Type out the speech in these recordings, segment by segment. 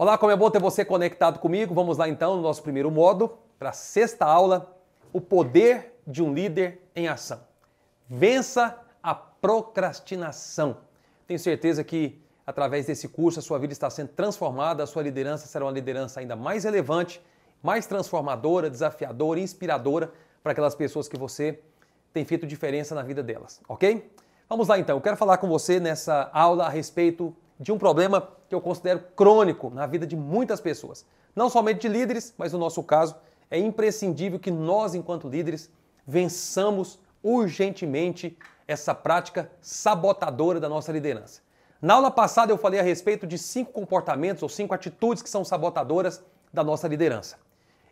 Olá, como é bom ter você conectado comigo. Vamos lá então no nosso primeiro módulo, para a sexta aula, o poder de um líder em ação. Vença a procrastinação. Tenho certeza que através desse curso a sua vida está sendo transformada, a sua liderança será uma liderança ainda mais relevante, mais transformadora, desafiadora, inspiradora para aquelas pessoas que você tem feito diferença na vida delas, ok? Vamos lá então, eu quero falar com você nessa aula a respeito de um problema que eu considero crônico na vida de muitas pessoas. Não somente de líderes, mas no nosso caso, é imprescindível que nós, enquanto líderes, vençamos urgentemente essa prática sabotadora da nossa liderança. Na aula passada eu falei a respeito de 5 comportamentos ou 5 atitudes que são sabotadoras da nossa liderança.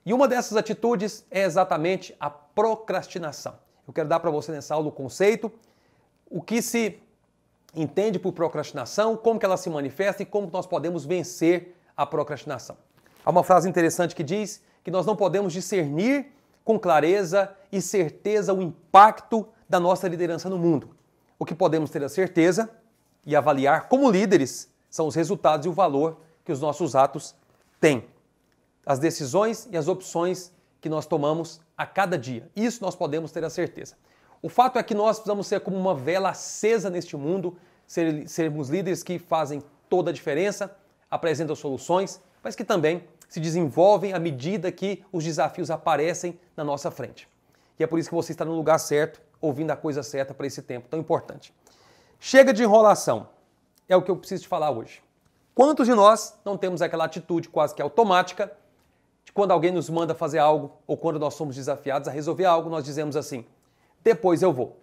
E uma dessas atitudes é exatamente a procrastinação. Eu quero dar para você nessa aula o conceito, o que se entende por procrastinação, como que ela se manifesta e como nós podemos vencer a procrastinação. Há uma frase interessante que diz que nós não podemos discernir com clareza e certeza o impacto da nossa liderança no mundo. O que podemos ter a certeza e avaliar como líderes são os resultados e o valor que os nossos atos têm. As decisões e as opções que nós tomamos a cada dia. Isso nós podemos ter a certeza. O fato é que nós precisamos ser como uma vela acesa neste mundo, sermos líderes que fazem toda a diferença, apresentam soluções, mas que também se desenvolvem à medida que os desafios aparecem na nossa frente. E é por isso que você está no lugar certo, ouvindo a coisa certa para esse tempo tão importante. Chega de enrolação, é o que eu preciso te falar hoje. Quantos de nós não temos aquela atitude quase que automática de quando alguém nos manda fazer algo ou quando nós somos desafiados a resolver algo, nós dizemos assim: depois eu vou.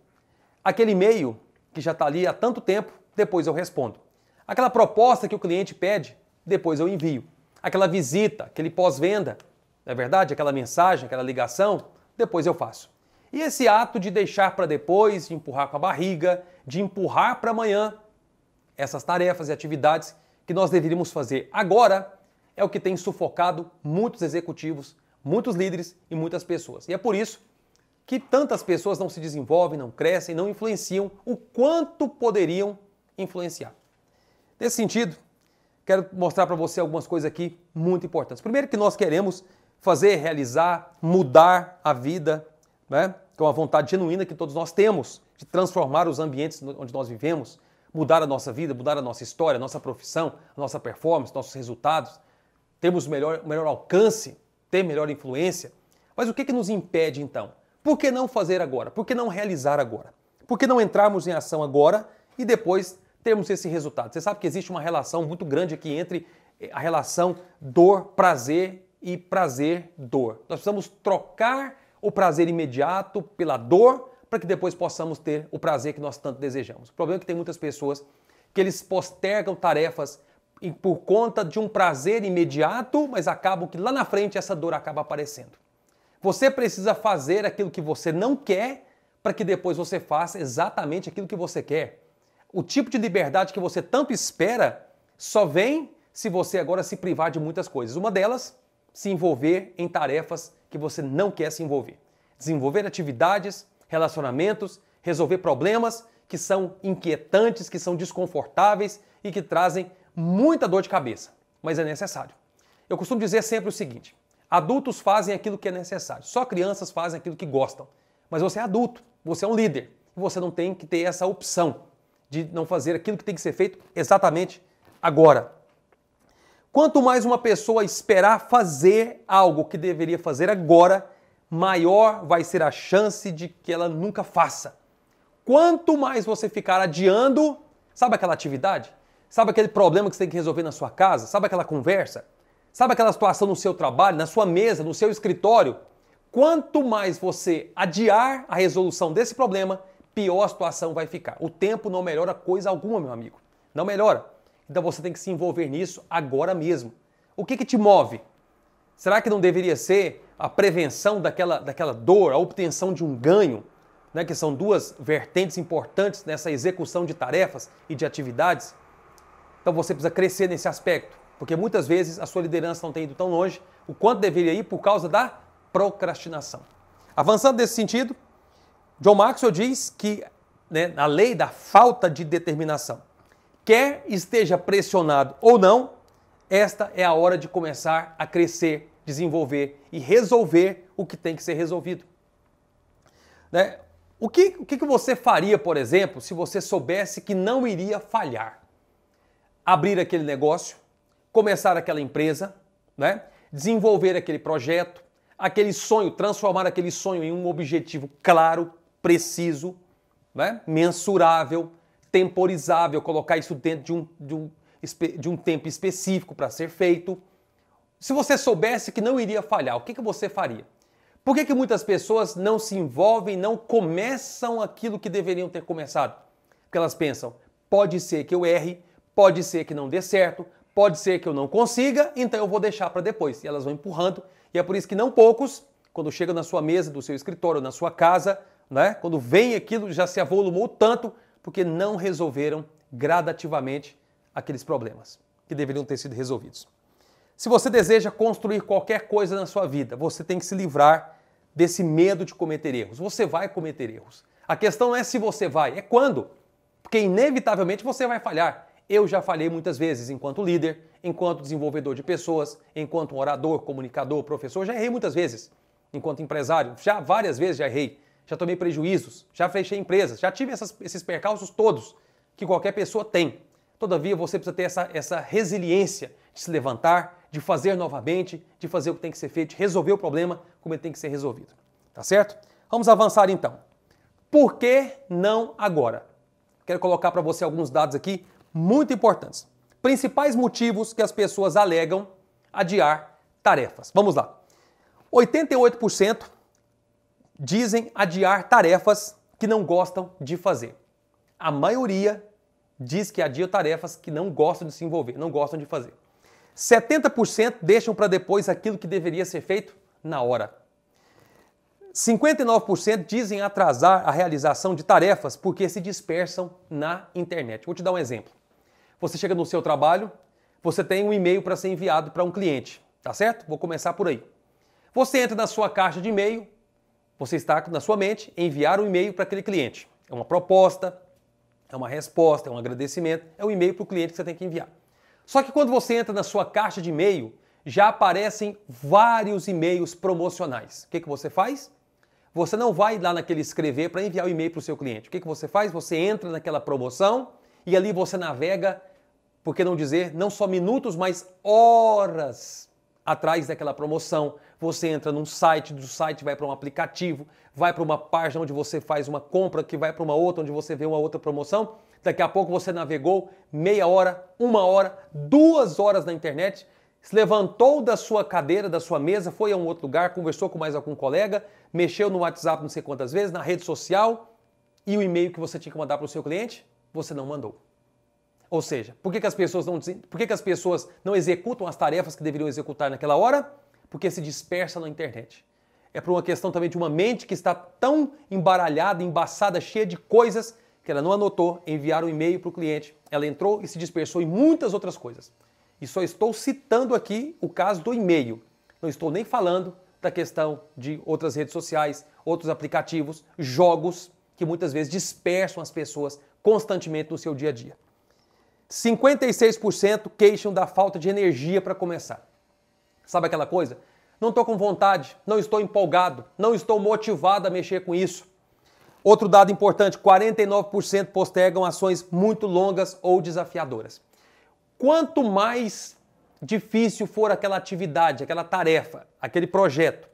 Aquele e-mail que já está ali há tanto tempo, depois eu respondo. Aquela proposta que o cliente pede, depois eu envio. Aquela visita, aquele pós-venda, não é verdade? Aquela mensagem, aquela ligação, depois eu faço. E esse ato de deixar para depois, de empurrar com a barriga, de empurrar para amanhã, essas tarefas e atividades que nós deveríamos fazer agora, é o que tem sufocado muitos executivos, muitos líderes e muitas pessoas. E é por isso que tantas pessoas não se desenvolvem, não crescem, não influenciam o quanto poderiam influenciar. Nesse sentido, quero mostrar para você algumas coisas aqui muito importantes. Primeiro, que nós queremos fazer, realizar, mudar a vida, né? Que é uma vontade genuína que todos nós temos de transformar os ambientes onde nós vivemos, mudar a nossa vida, mudar a nossa história, a nossa profissão, a nossa performance, nossos resultados, termos melhor alcance, ter melhor influência. Mas o que nos impede então? Por que não fazer agora? Por que não realizar agora? Por que não entrarmos em ação agora e depois termos esse resultado? Você sabe que existe uma relação muito grande aqui entre a relação dor-prazer e prazer-dor. Nós precisamos trocar o prazer imediato pela dor para que depois possamos ter o prazer que nós tanto desejamos. O problema é que tem muitas pessoas que eles postergam tarefas por conta de um prazer imediato, mas acabam que lá na frente essa dor acaba aparecendo. Você precisa fazer aquilo que você não quer para que depois você faça exatamente aquilo que você quer. O tipo de liberdade que você tanto espera só vem se você agora se privar de muitas coisas. Uma delas, se envolver em tarefas que você não quer se envolver. Desenvolver atividades, relacionamentos, resolver problemas que são inquietantes, que são desconfortáveis e que trazem muita dor de cabeça. Mas é necessário. Eu costumo dizer sempre o seguinte: adultos fazem aquilo que é necessário. Só crianças fazem aquilo que gostam. Mas você é adulto, você é um líder. E você não tem que ter essa opção de não fazer aquilo que tem que ser feito exatamente agora. Quanto mais uma pessoa esperar fazer algo que deveria fazer agora, maior vai ser a chance de que ela nunca faça. Quanto mais você ficar adiando, sabe aquela atividade? Sabe aquele problema que você tem que resolver na sua casa? Sabe aquela conversa? Sabe aquela situação no seu trabalho, na sua mesa, no seu escritório? Quanto mais você adiar a resolução desse problema, pior a situação vai ficar. O tempo não melhora coisa alguma, meu amigo. Não melhora. Então você tem que se envolver nisso agora mesmo. O que te move? Será que não deveria ser a prevenção daquela dor, a obtenção de um ganho, né, que são duas vertentes importantes nessa execução de tarefas e de atividades? Então você precisa crescer nesse aspecto. Porque muitas vezes a sua liderança não tem ido tão longe o quanto deveria ir por causa da procrastinação. Avançando nesse sentido, John Maxwell diz que, a lei da falta de determinação, quer esteja pressionado ou não, esta é a hora de começar a crescer, desenvolver e resolver o que tem que ser resolvido. Né? O que você faria, por exemplo, se você soubesse que não iria falhar? Abrir aquele negócio, começar aquela empresa, né? Desenvolver aquele projeto, aquele sonho, transformar aquele sonho em um objetivo claro, preciso, né? Mensurável, temporizável, colocar isso dentro de um tempo específico para ser feito. Se você soubesse que não iria falhar, o que você faria? Por que muitas pessoas não se envolvem, não começam aquilo que deveriam ter começado? Porque elas pensam, pode ser que eu erre, pode ser que não dê certo, pode ser que eu não consiga, então eu vou deixar para depois. E elas vão empurrando, e é por isso que não poucos, quando chegam na sua mesa do seu escritório, na sua casa, né, quando vem aquilo, já se avolumou tanto, porque não resolveram gradativamente aqueles problemas que deveriam ter sido resolvidos. Se você deseja construir qualquer coisa na sua vida, você tem que se livrar desse medo de cometer erros. Você vai cometer erros. A questão não é se você vai, é quando. Porque inevitavelmente você vai falhar. Eu já falhei muitas vezes enquanto líder, enquanto desenvolvedor de pessoas, enquanto orador, comunicador, professor. Já errei muitas vezes. Enquanto empresário, já várias vezes já errei. Já tomei prejuízos, já fechei empresas, já tive esses percalços todos que qualquer pessoa tem. Todavia, você precisa ter essa resiliência de se levantar, de fazer novamente, de fazer o que tem que ser feito, de resolver o problema como ele tem que ser resolvido. Tá certo? Vamos avançar então. Por que não agora? Quero colocar para você alguns dados aqui muito importantes. Principais motivos que as pessoas alegam adiar tarefas. Vamos lá. 88% dizem adiar tarefas que não gostam de fazer. A maioria diz que adia tarefas que não gostam de se envolver, não gostam de fazer. 70% deixam para depois aquilo que deveria ser feito na hora. 59% dizem atrasar a realização de tarefas porque se dispersam na internet. Vou te dar um exemplo. Você chega no seu trabalho, você tem um e-mail para ser enviado para um cliente, tá certo? Vou começar por aí. Você entra na sua caixa de e-mail, você está na sua mente enviar um e-mail para aquele cliente. É uma proposta, é uma resposta, é um agradecimento, é um e-mail para o cliente que você tem que enviar. Só que quando você entra na sua caixa de e-mail, já aparecem vários e-mails promocionais. O que você faz? Você não vai lá naquele escrever para enviar o e-mail para o seu cliente. O que você faz? Você entra naquela promoção e ali você navega, por que não dizer, não só minutos, mas horas atrás daquela promoção. Você entra num site, do site vai para um aplicativo, vai para uma página onde você faz uma compra, que vai para uma outra, onde você vê uma outra promoção. Daqui a pouco você navegou meia hora, 1 hora, 2 horas na internet, se levantou da sua cadeira, da sua mesa, foi a um outro lugar, conversou com mais algum colega, mexeu no WhatsApp não sei quantas vezes, na rede social, e o e-mail que você tinha que mandar para o seu cliente, você não mandou. Ou seja, por que as pessoas não executam as tarefas que deveriam executar naquela hora? Porque se dispersa na internet. É por uma questão também de uma mente que está tão embaralhada, embaçada, cheia de coisas, que ela não anotou enviar um e-mail para o cliente. Ela entrou e se dispersou em muitas outras coisas. E só estou citando aqui o caso do e-mail. Não estou nem falando da questão de outras redes sociais, outros aplicativos, jogos, que muitas vezes dispersam as pessoas constantemente no seu dia a dia. 56% queixam da falta de energia para começar. Sabe aquela coisa? Não estou com vontade, não estou empolgado, não estou motivado a mexer com isso. Outro dado importante, 49% postergam ações muito longas ou desafiadoras. Quanto mais difícil for aquela atividade, aquela tarefa, aquele projeto,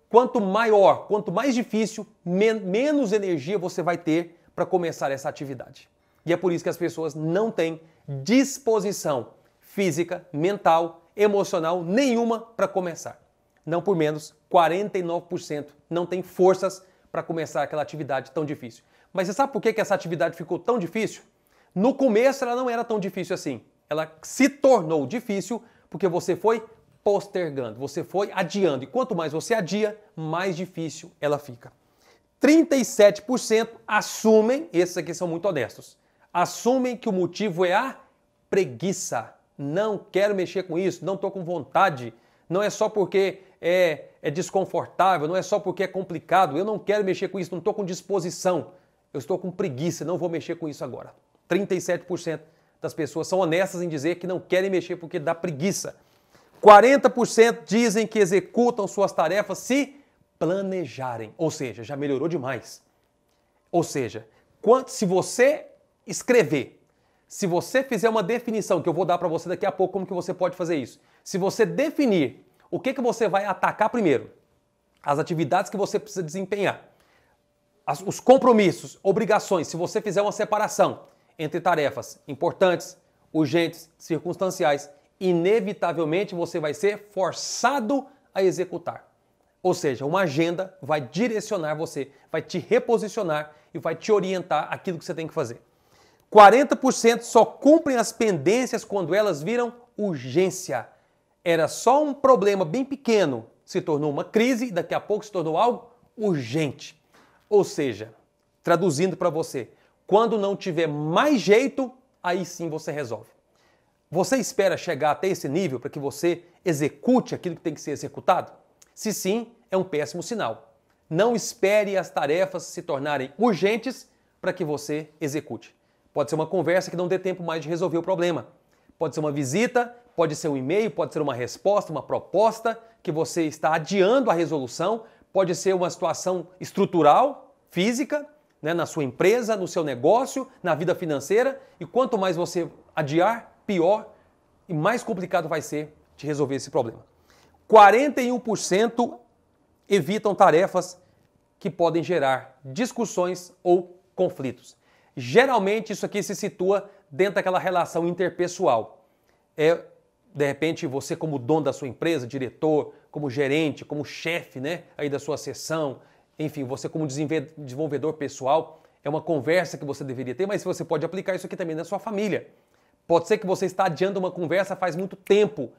quanto maior, quanto mais difícil, menos energia você vai ter para começar essa atividade. E é por isso que as pessoas não têm disposição física, mental, emocional nenhuma para começar. Não por menos, 49% não tem forças para começar aquela atividade tão difícil. Mas você sabe por que essa atividade ficou tão difícil? No começo ela não era tão difícil assim. Ela se tornou difícil porque você foi postergando, você foi adiando. E quanto mais você adia, mais difícil ela fica. 37% assumem, esses aqui são muito honestos, assumem que o motivo é a preguiça. Não quero mexer com isso, não estou com vontade. Não é só porque é desconfortável, não é só porque é complicado. Eu não quero mexer com isso, não estou com disposição. Eu estou com preguiça, não vou mexer com isso agora. 37% das pessoas são honestas em dizer que não querem mexer porque dá preguiça. 40% dizem que executam suas tarefas se planejarem, ou seja, já melhorou demais. Ou seja, se você escrever, se você fizer uma definição, que eu vou dar para você daqui a pouco como que você pode fazer isso. Se você definir o que você vai atacar primeiro, as atividades que você precisa desempenhar, os compromissos, obrigações, se você fizer uma separação entre tarefas importantes, urgentes, circunstanciais, inevitavelmente você vai ser forçado a executar. Ou seja, uma agenda vai direcionar você, vai te reposicionar e vai te orientar aquilo que você tem que fazer. 40% só cumprem as pendências quando elas viram urgência. Era só um problema bem pequeno, se tornou uma crise e daqui a pouco se tornou algo urgente. Ou seja, traduzindo para você, quando não tiver mais jeito, aí sim você resolve. Você espera chegar até esse nível para que você execute aquilo que tem que ser executado? Se sim, é um péssimo sinal. Não espere as tarefas se tornarem urgentes para que você execute. Pode ser uma conversa que não dê tempo mais de resolver o problema. Pode ser uma visita, pode ser um e-mail, pode ser uma resposta, uma proposta que você está adiando a resolução, pode ser uma situação estrutural, física, né, na sua empresa, no seu negócio, na vida financeira, e quanto mais você adiar, pior e mais complicado vai ser de resolver esse problema. 41% evitam tarefas que podem gerar discussões ou conflitos. Geralmente isso aqui se situa dentro daquela relação interpessoal. De repente, você como dono da sua empresa, diretor, como gerente, como chefe, né, aí da sua seção, enfim, você como desenvolvedor pessoal, é uma conversa que você deveria ter, mas você pode aplicar isso aqui também na sua família. Pode ser que você está adiando uma conversa faz muito tempo.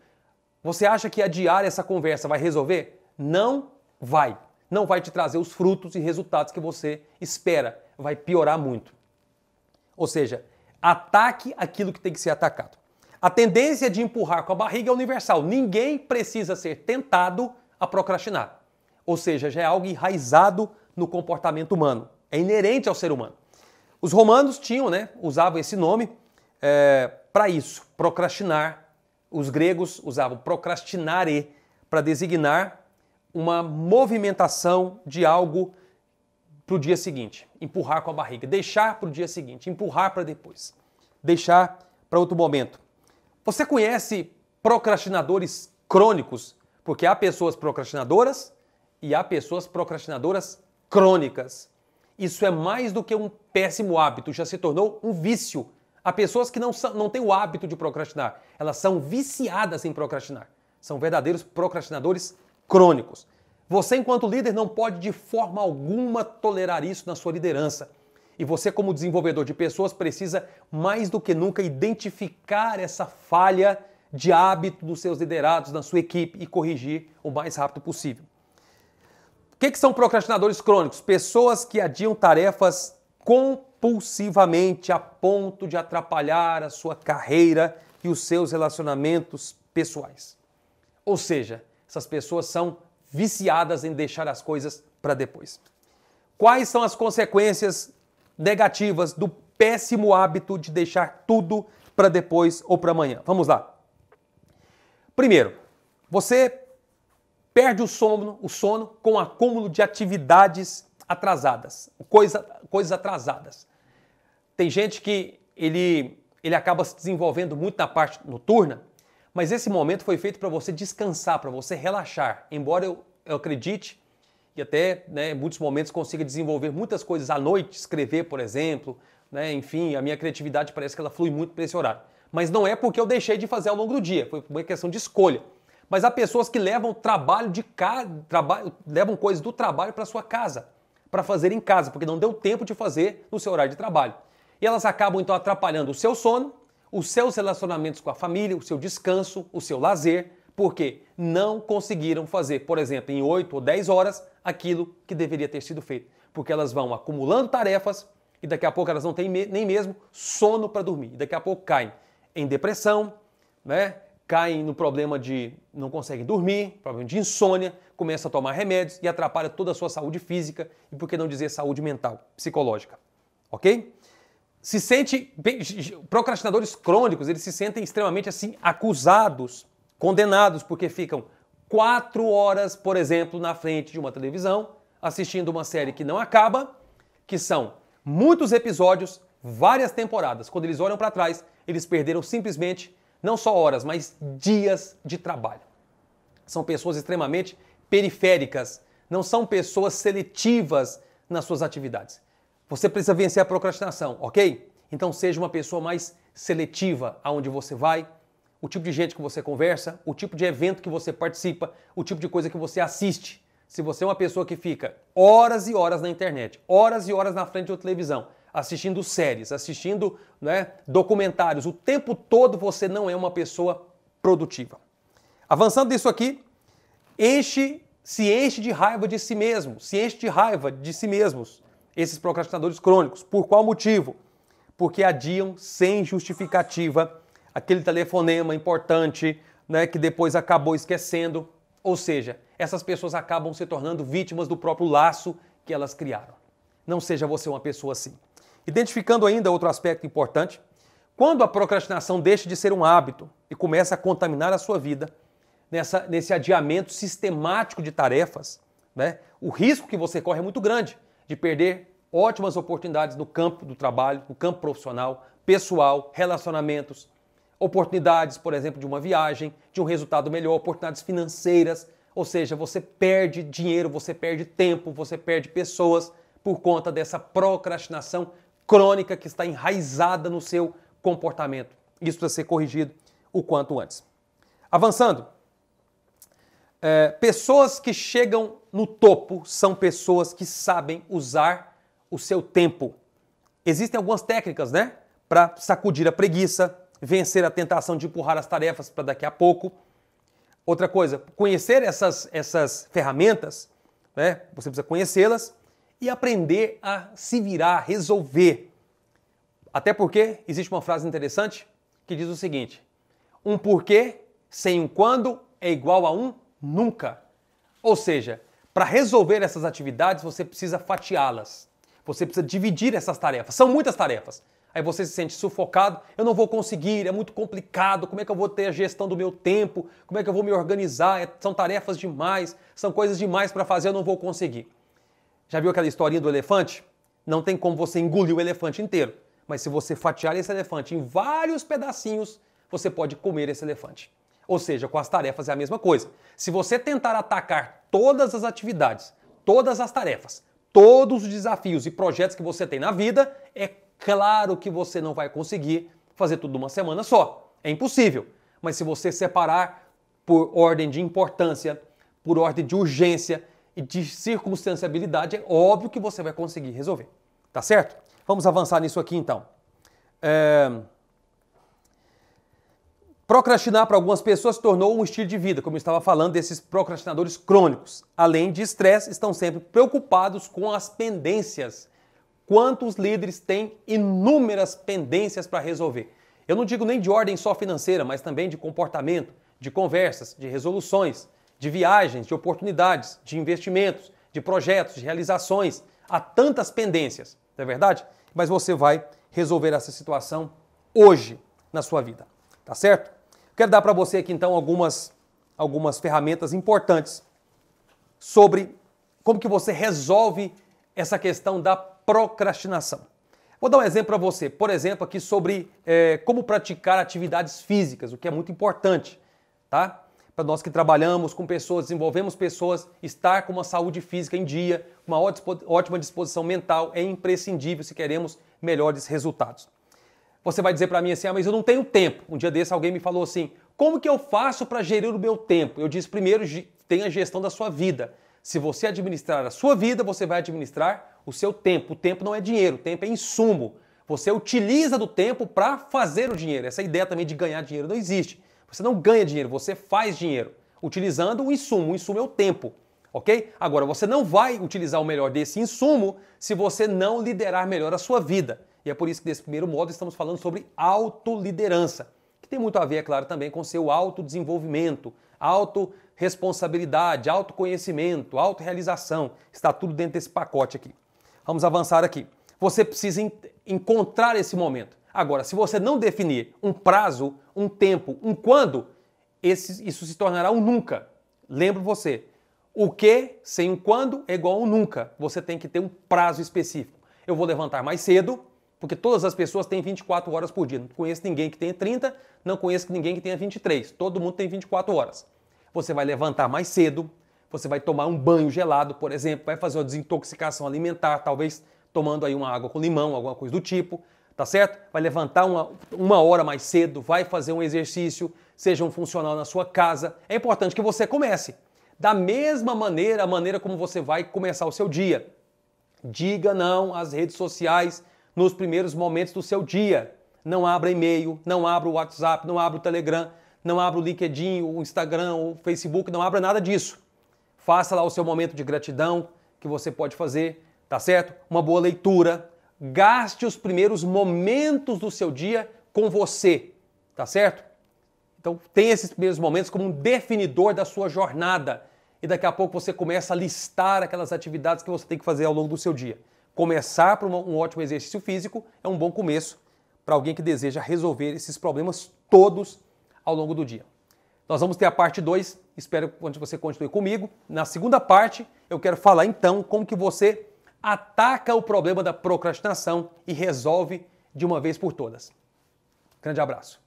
Você acha que adiar essa conversa vai resolver? Não vai. Não vai te trazer os frutos e resultados que você espera. Vai piorar muito. Ou seja, ataque aquilo que tem que ser atacado. A tendência de empurrar com a barriga é universal. Ninguém precisa ser tentado a procrastinar. Ou seja, já é algo enraizado no comportamento humano. É inerente ao ser humano. Os romanos tinham, usavam esse nome para isso, procrastinar. Os gregos usavam procrastinare para designar uma movimentação de algo para o dia seguinte. Empurrar com a barriga. Deixar para o dia seguinte. Empurrar para depois. Deixar para outro momento. Você conhece procrastinadores crônicos? Porque há pessoas procrastinadoras e há pessoas procrastinadoras crônicas. Isso é mais do que um péssimo hábito, já se tornou um vício. Há pessoas que não têm o hábito de procrastinar, elas são viciadas em procrastinar. São verdadeiros procrastinadores crônicos. Você, enquanto líder, não pode de forma alguma tolerar isso na sua liderança. E você, como desenvolvedor de pessoas, precisa mais do que nunca identificar essa falha de hábito dos seus liderados, da sua equipe e corrigir o mais rápido possível. O que são procrastinadores crônicos? Pessoas que adiam tarefas compulsivamente a ponto de atrapalhar a sua carreira e os seus relacionamentos pessoais. Ou seja, essas pessoas são viciadas em deixar as coisas para depois. Quais são as consequências negativas do péssimo hábito de deixar tudo para depois ou para amanhã? Vamos lá. Primeiro, você perde o sono com o acúmulo de atividades atrasadas, coisas atrasadas. Tem gente que ele acaba se desenvolvendo muito na parte noturna, mas esse momento foi feito para você descansar, para você relaxar. Embora eu acredite e até em muitos momentos consiga desenvolver muitas coisas à noite, escrever, por exemplo, enfim, a minha criatividade parece que ela flui muito para esse horário. Mas não é porque eu deixei de fazer ao longo do dia, foi uma questão de escolha. Mas há pessoas que levam levam coisas do trabalho para sua casa, para fazer em casa, porque não deu tempo de fazer no seu horário de trabalho. E elas acabam então atrapalhando o seu sono, os seus relacionamentos com a família, o seu descanso, o seu lazer, porque não conseguiram fazer, por exemplo, em 8 ou 10 horas, aquilo que deveria ter sido feito. Porque elas vão acumulando tarefas e daqui a pouco elas não têm nem mesmo sono para dormir. E daqui a pouco caem em depressão, caem no problema de não conseguem dormir, problema de insônia, começam a tomar remédios e atrapalha toda a sua saúde física e, por que não dizer, saúde mental, psicológica. Ok? procrastinadores crônicos, eles se sentem extremamente assim acusados, condenados, porque ficam 4 horas, por exemplo, na frente de uma televisão, assistindo uma série que não acaba, que são muitos episódios, várias temporadas. Quando eles olham para trás, eles perderam simplesmente não só horas, mas dias de trabalho. São pessoas extremamente periféricas, não são pessoas seletivas nas suas atividades. Você precisa vencer a procrastinação, ok? Então seja uma pessoa mais seletiva aonde você vai, o tipo de gente que você conversa, o tipo de evento que você participa, o tipo de coisa que você assiste. Se você é uma pessoa que fica horas e horas na internet, horas e horas na frente da televisão, assistindo séries, assistindo, né, documentários, o tempo todo você não é uma pessoa produtiva. Avançando disso aqui, se enche de raiva de si mesmo, se enche de raiva de si mesmos, esses procrastinadores crônicos. Por qual motivo? Porque adiam sem justificativa aquele telefonema importante, né, que depois acabou esquecendo. Ou seja, essas pessoas acabam se tornando vítimas do próprio laço que elas criaram. Não seja você uma pessoa assim. Identificando ainda outro aspecto importante, quando a procrastinação deixa de ser um hábito e começa a contaminar a sua vida, nesse adiamento sistemático de tarefas, né, o risco que você corre é muito grande de perder ótimas oportunidades no campo do trabalho, no campo profissional, pessoal, relacionamentos, oportunidades, por exemplo, de uma viagem, de um resultado melhor, oportunidades financeiras, ou seja, você perde dinheiro, você perde tempo, você perde pessoas por conta dessa procrastinação crônica que está enraizada no seu comportamento. Isso precisa ser corrigido o quanto antes. Avançando, pessoas que chegam no topo são pessoas que sabem usar o seu tempo. Existem algumas técnicas, né, para sacudir a preguiça, vencer a tentação de empurrar as tarefas para daqui a pouco. Outra coisa, conhecer essas ferramentas, né, você precisa conhecê-las e aprender a se virar, resolver. Até porque existe uma frase interessante que diz o seguinte: um porquê sem um quando é igual a um nunca. Ou seja, para resolver essas atividades, você precisa fatiá-las. Você precisa dividir essas tarefas. São muitas tarefas. Aí você se sente sufocado, eu não vou conseguir, é muito complicado, como é que eu vou ter a gestão do meu tempo, como é que eu vou me organizar, são tarefas demais, são coisas demais para fazer, eu não vou conseguir. Já viu aquela historinha do elefante? Não tem como você engolir o elefante inteiro, mas se você fatiar esse elefante em vários pedacinhos, você pode comer esse elefante. Ou seja, com as tarefas é a mesma coisa. Se você tentar atacar todas as atividades, todas as tarefas, todos os desafios e projetos que você tem na vida, é claro que você não vai conseguir fazer tudo numa semana só. É impossível. Mas se você separar por ordem de importância, por ordem de urgência e de circunstanciabilidade, é óbvio que você vai conseguir resolver. Tá certo? Vamos avançar nisso aqui então. Procrastinar para algumas pessoas se tornou um estilo de vida, como eu estava falando desses procrastinadores crônicos. Além de estresse, estão sempre preocupados com as pendências. Quantos líderes têm inúmeras pendências para resolver? Eu não digo nem de ordem só financeira, mas também de comportamento, de conversas, de resoluções, de viagens, de oportunidades, de investimentos, de projetos, de realizações. Há tantas pendências, não é verdade? Mas você vai resolver essa situação hoje na sua vida, tá certo? Quero dar para você aqui então algumas ferramentas importantes sobre como que você resolve essa questão da procrastinação. Vou dar um exemplo para você, por exemplo, aqui sobre como praticar atividades físicas, o que é muito importante, tá? Para nós que trabalhamos com pessoas, desenvolvemos pessoas, estar com uma saúde física em dia, uma ótima disposição mental é imprescindível se queremos melhores resultados. Você vai dizer para mim assim, mas eu não tenho tempo. Um dia desse alguém me falou assim, como que eu faço para gerir o meu tempo? Eu disse, primeiro, tenha a gestão da sua vida. Se você administrar a sua vida, você vai administrar o seu tempo. O tempo não é dinheiro, o tempo é insumo. Você utiliza do tempo para fazer o dinheiro. Essa ideia também de ganhar dinheiro não existe. Você não ganha dinheiro, você faz dinheiro, utilizando o insumo. O insumo é o tempo, ok? Agora, você não vai utilizar o melhor desse insumo se você não liderar melhor a sua vida. E é por isso que nesse primeiro módulo estamos falando sobre autoliderança, que tem muito a ver, é claro, também com seu autodesenvolvimento, autorresponsabilidade, autoconhecimento, autorrealização. Está tudo dentro desse pacote aqui. Vamos avançar aqui. Você precisa encontrar esse momento. Agora, se você não definir um prazo, um tempo, um quando, isso se tornará um nunca. Lembro você, o que sem um quando é igual a um nunca. Você tem que ter um prazo específico. Eu vou levantar mais cedo, porque todas as pessoas têm 24 horas por dia. Não conheço ninguém que tenha 30, não conheço ninguém que tenha 23. Todo mundo tem 24 horas. Você vai levantar mais cedo, você vai tomar um banho gelado, por exemplo, vai fazer uma desintoxicação alimentar, talvez tomando aí uma água com limão, alguma coisa do tipo, tá certo? Vai levantar uma hora mais cedo, vai fazer um exercício, seja um funcional na sua casa. É importante que você comece. Da mesma maneira, a maneira como você vai começar o seu dia. Diga não às redes sociais nos primeiros momentos do seu dia. Não abra e-mail, não abra o WhatsApp, não abra o Telegram, não abra o LinkedIn, o Instagram, o Facebook, não abra nada disso. Faça lá o seu momento de gratidão que você pode fazer, tá certo? Uma boa leitura. Gaste os primeiros momentos do seu dia com você, tá certo? Então, tenha esses primeiros momentos como um definidor da sua jornada. E daqui a pouco você começa a listar aquelas atividades que você tem que fazer ao longo do seu dia. Começar por um ótimo exercício físico é um bom começo para alguém que deseja resolver esses problemas todos ao longo do dia. Nós vamos ter a parte 2, espero que você continue comigo. Na segunda parte, eu quero falar então como que você ataca o problema da procrastinação e resolve de uma vez por todas. Grande abraço.